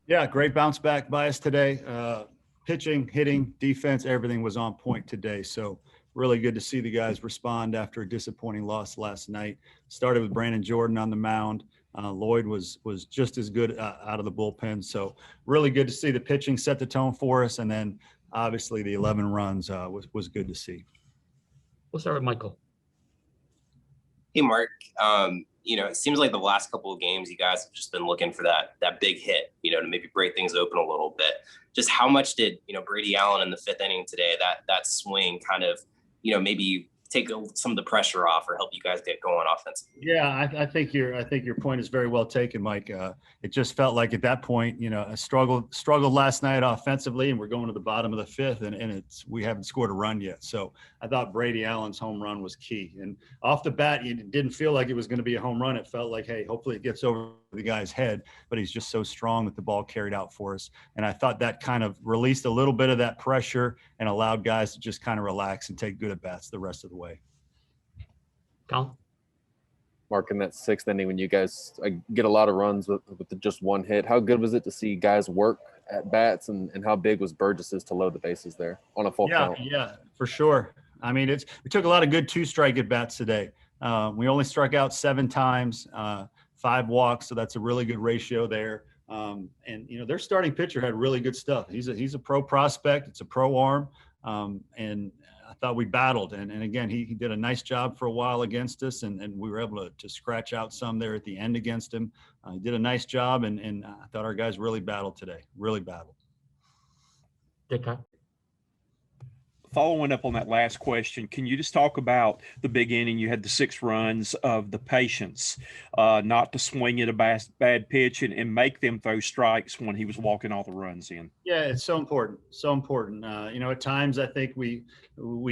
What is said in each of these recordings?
Yeah, great bounce back by us today. Pitching, hitting, defense, everything was on point today. So really good to see the guys respond after a disappointing loss last night. Started with Brandon Jordan on the mound. Lloyd was just as good out of the bullpen. So really good to see the pitching set the tone for us, and then obviously the 11 runs was good to see. We'll start with Michael. Hey, Mark. It seems like the last couple of games, you guys have just been looking for that big hit, to maybe break things open a little bit. Just how much did, Brady Allen in the fifth inning today, that swing kind of, maybe take some of the pressure off or help you guys get going offensively? Yeah, I think your point is very well taken, Mike. It just felt like at that point, I struggled last night offensively, and we're going to the bottom of the fifth, and we haven't scored a run yet. So I thought Brady Allen's home run was key. And off the bat, it didn't feel like it was going to be a home run. It felt like, hey, hopefully it gets over the guy's head. But he's just so strong that the ball carried out for us. And I thought that kind of released a little bit of that pressure and allowed guys to just kind of relax and take good at bats the rest of the way. Colin? Mark, in that sixth inning, when you guys get a lot of runs with just one hit, how good was it to see guys work at bats, and how big was Burgess's to load the bases there on a full count? Yeah, for sure. I mean, we took a lot of good two-strike at bats today. We only struck out 7 times, 5 walks, so that's a really good ratio there. And their starting pitcher had really good stuff. He's a pro prospect. It's a pro arm, and I thought we battled. And again, he did a nice job for a while against us, and we were able to scratch out some there at the end against him. He did a nice job, and I thought our guys really battled today. Really battled. Dick. Following up on that last question, can you just talk about the big inning? You had the 6 runs of the patience, not to swing at a bad pitch and make them throw strikes when he was walking all the runs in. Yeah, it's so important. So important. At times I think we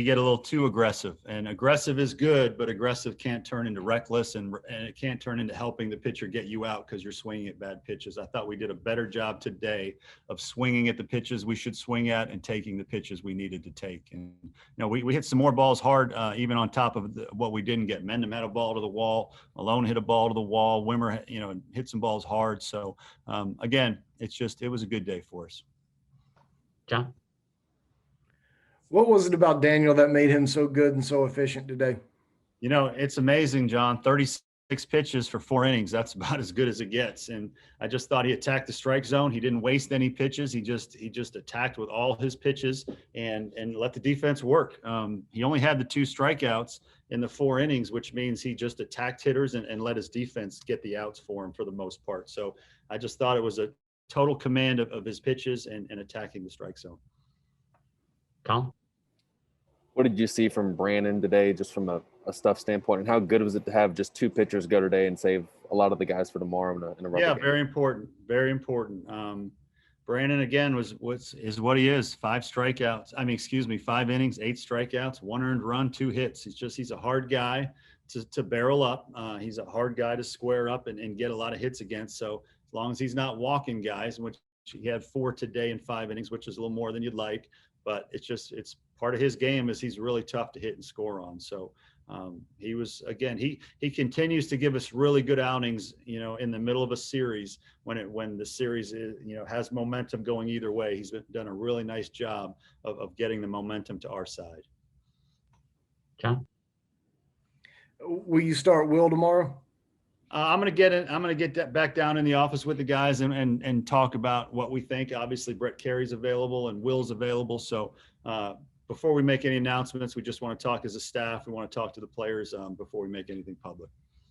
get a little too aggressive, and aggressive is good, but aggressive can't turn into reckless, and it can't turn into helping the pitcher get you out because you're swinging at bad pitches. I thought we did a better job today of swinging at the pitches we should swing at and taking the pitches we needed to take. And we hit some more balls hard, even on top of what we didn't get. Mendham had a ball to the wall. Malone hit a ball to the wall. Wimmer, hit some balls hard. So again, it was a good day for us. John? What was it about Daniel that made him so good and so efficient today? It's amazing, John. 36 pitches for 4 innings. That's about as good as it gets. And I just thought he attacked the strike zone. He didn't waste any pitches. He just attacked with all his pitches and let the defense work. He only had the 2 strikeouts in the 4 innings, which means he just attacked hitters and let his defense get the outs for him for the most part. So I just thought it was a total command of his pitches and attacking the strike zone. Colin? What did you see from Brandon today, just from a stuff standpoint, and how good was it to have just 2 pitchers go today and save a lot of the guys for tomorrow in a rubber game? Very important. Very important. Brandon again is what he is. 5 strikeouts. 5 innings, 8 strikeouts, 1 earned run, 2 hits. He's a hard guy to barrel up. He's a hard guy to square up and get a lot of hits against. So as long as he's not walking guys, which he had 4 today in 5 innings, which is a little more than you'd like, but it's part of his game is he's really tough to hit and score on. So he continues to give us really good outings, in the middle of a series when the series is, has momentum going either way. He's done a really nice job of getting the momentum to our side. John? Will you start Will tomorrow? I'm going to get that back down in the office with the guys and talk about what we think. Obviously, Brett Carey's available and Will's available. So before we make any announcements, we just want to talk as a staff. We want to talk to the players before we make anything public.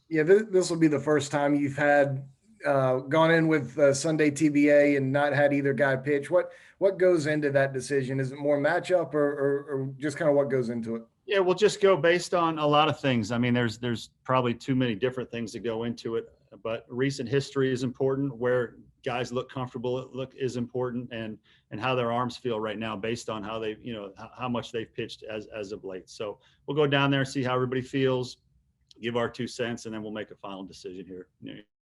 Yeah, this will be the first time you've had gone in with Sunday TBA and not had either guy pitch. What goes into that decision? Is it more matchup or just kind of what goes into it? Yeah, we'll just go based on a lot of things. I mean, there's probably too many different things that go into it, but recent history is important. Where guys look comfortable is important, and how their arms feel right now based on how they, how much they've pitched as of late. So we'll go down there, see how everybody feels, give our 2 cents, and then we'll make a final decision here.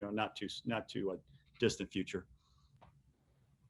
Not too distant future.